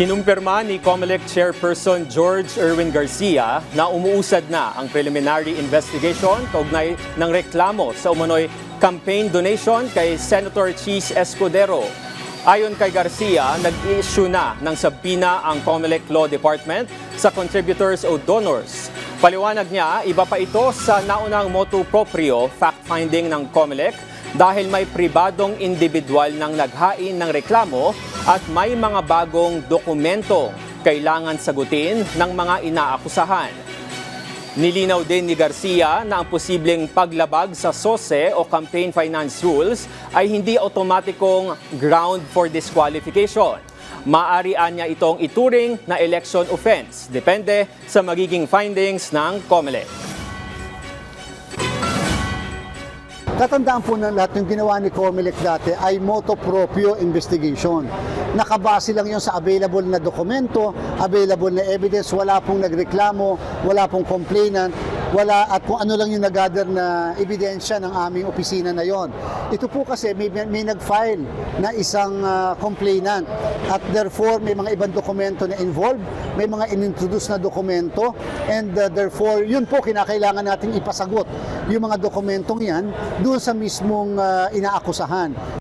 Kinumpirma ni COMELEC Chairperson George Erwin Garcia na umuusad na ang preliminary investigation kaugnay ng reklamo sa umano'y campaign donation kay Senator Cheese Escudero. Ayon kay Garcia, nag-issue na ng sabina ang COMELEC Law Department sa contributors o donors. Paliwanag niya, iba pa ito sa naunang motu proprio fact-finding ng COMELEC dahil may pribadong individual nang naghain ng reklamo at may mga bagong dokumento kailangan sagutin ng mga inaakusahan. Nilinaw din ni Garcia na ang posibleng paglabag sa SOSE o Campaign Finance Rules ay hindi otomatikong ground for disqualification. Maaari niya itong ituring na election offense, depende sa magiging findings ng COMELEC. Tatandaan po na lahat ng ginawa ni COMELEC dati ay motu proprio investigation. Nakabase lang yun sa available na dokumento, available na evidence, wala pong nagreklamo, wala pong complainant, at kung ano lang yung nag-gather na ebidensya ng aming opisina na yon. Ito po kasi may nag-file na isang complainant at therefore may mga ibang dokumento na involved, may mga inintroduce na dokumento and therefore yun po kinakailangan nating ipasagot yung mga dokumentong yan doon sa mismong inaakusahan.